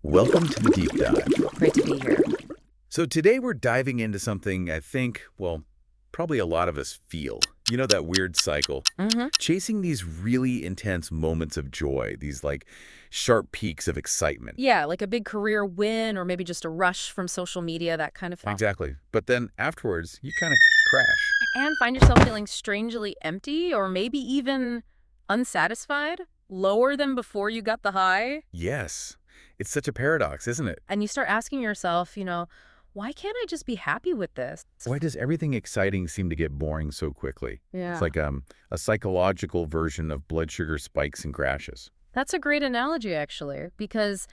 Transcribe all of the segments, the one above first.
Welcome to the deep dive. Great to be here. So today we're diving into something I think, well, probably a lot of us feel. You know, that weird cycle. hmm Chasing these really intense moments of joy, these like sharp peaks of excitement. Yeah, like a big career win or maybe just a rush from social media, that kind of thing. Exactly. But then afterwards, you kind of crash. And find yourself feeling strangely empty or maybe even unsatisfied, lower than before you got the high. Yes. It's such a paradox, isn't it? And you start asking yourself, why can't I just be happy with this? Why does everything exciting seem to get boring so quickly? It's Yeah. like a psychological version of blood sugar spikes and crashes. That's a great analogy, actually, because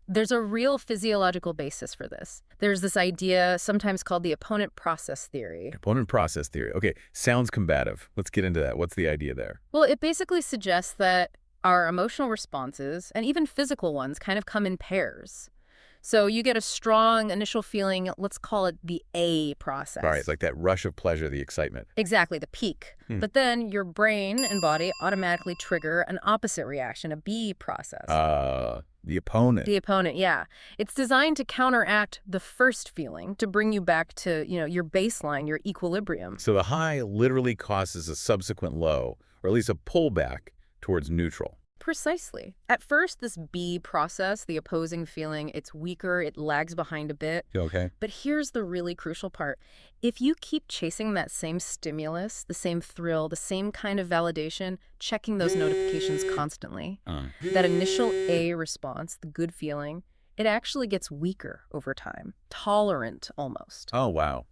there's a real physiological basis for this. There's this idea, sometimes called the opponent process theory. Opponent process theory. Okay, sounds combative. Let's get into that. What's the idea there? Well, it basically suggests that our emotional responses, and even physical ones, kind of come in pairs. So you get a strong initial feeling, let's call it the A process. All right, it's like that rush of pleasure, the excitement. Exactly, the peak. Hmm. But then your brain and body automatically trigger an opposite reaction, a B process. The opponent. The opponent, yeah. It's designed to counteract the first feeling, to bring you back to, your baseline, your equilibrium. So the high literally causes a subsequent low, or at least a pullback towards neutral. Precisely. At first, this B process, the opposing feeling, it's weaker, it lags behind a bit. Okay. But here's the really crucial part. If you keep chasing that same stimulus, the same thrill, the same kind of validation, checking those notifications constantly, that initial A response, the good feeling, it actually gets weaker over time, tolerant almost. Oh, wow.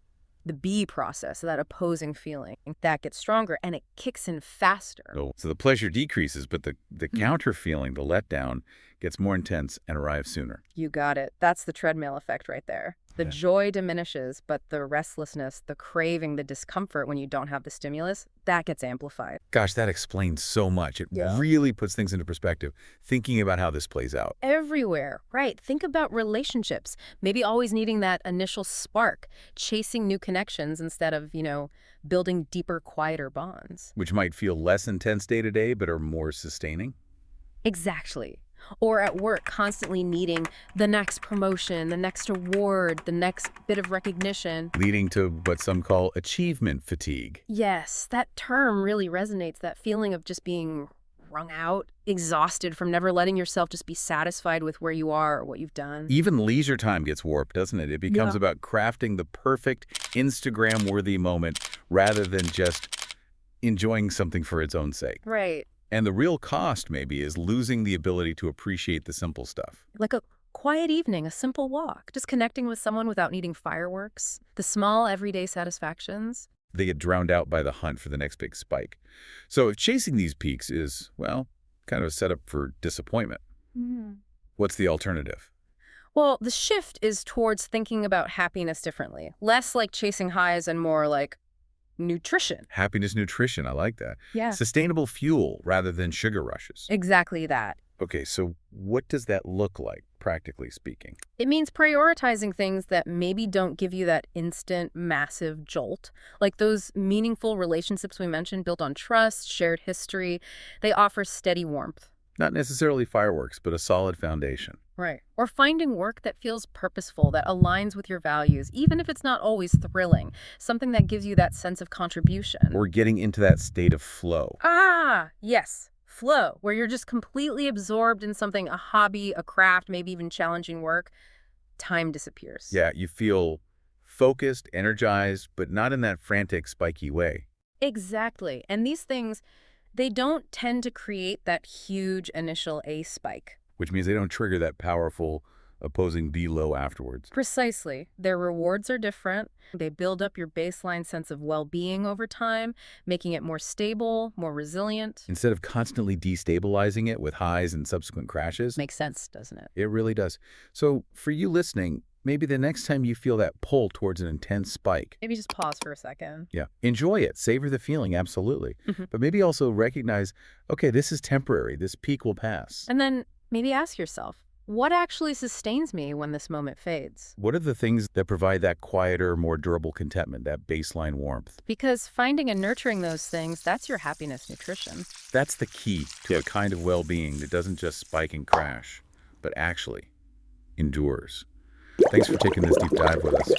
The B process, that opposing feeling, that gets stronger and it kicks in faster. So the pleasure decreases, but the counter feeling, the letdown, gets more intense and arrives sooner. You got it. That's the treadmill effect right there. The Yeah. joy diminishes, but the restlessness, the craving, the discomfort when you don't have the stimulus, that gets amplified. Gosh, that explains so much. It Yeah. really puts things into perspective, thinking about how this plays out. Everywhere, right? Think about relationships. Maybe always needing that initial spark, chasing new connections instead of, building deeper, quieter bonds. Which might feel less intense day to day, but are more sustaining. Exactly. Or at work, constantly needing the next promotion, the next award, the next bit of recognition. Leading to what some call achievement fatigue. Yes, that term really resonates, that feeling of just being wrung out, exhausted from never letting yourself just be satisfied with where you are or what you've done. Even leisure time gets warped, doesn't it? It becomes Yeah. about crafting the perfect Instagram-worthy moment rather than just enjoying something for its own sake. Right. And the real cost, maybe, is losing the ability to appreciate the simple stuff. Like a quiet evening, a simple walk, just connecting with someone without needing fireworks, the small everyday satisfactions. They get drowned out by the hunt for the next big spike. So if chasing these peaks is, well, kind of a setup for disappointment, what's the alternative? Well, the shift is towards thinking about happiness differently, less like chasing highs and more like nutrition. Happiness nutrition, I like that. Yeah. Sustainable fuel rather than sugar rushes. Exactly that. Okay, so what does that look like, practically speaking? It means prioritizing things that maybe don't give you that instant, massive jolt. Like those meaningful relationships we mentioned, built on trust, shared history. They offer steady warmth. Not necessarily fireworks, but a solid foundation. Right. Or finding work that feels purposeful, that aligns with your values, even if it's not always thrilling. Something that gives you that sense of contribution. Or getting into that state of flow. Yes. Flow, where you're just completely absorbed in something, a hobby, a craft, maybe even challenging work. Time disappears. Yeah, you feel focused, energized, but not in that frantic, spiky way. Exactly. And these things, they don't tend to create that huge initial A spike. Which means they don't trigger that powerful opposing B low afterwards. Precisely. Their rewards are different. They build up your baseline sense of well-being over time, making it more stable, more resilient. Instead of constantly destabilizing it with highs and subsequent crashes. Makes sense, doesn't it? It really does. So for you listening, maybe the next time you feel that pull towards an intense spike, Maybe just pause for a second. yeah, enjoy it, savor the feeling, absolutely. Mhm. But maybe also recognize, okay, this is temporary, this peak will pass. And then maybe ask yourself, what actually sustains me when this moment fades? What are the things that provide that quieter, more durable contentment, that baseline warmth? Because finding and nurturing those things, that's your happiness nutrition. That's the key to a kind of well-being that doesn't just spike and crash, but actually endures. Thanks for taking this deep dive with us.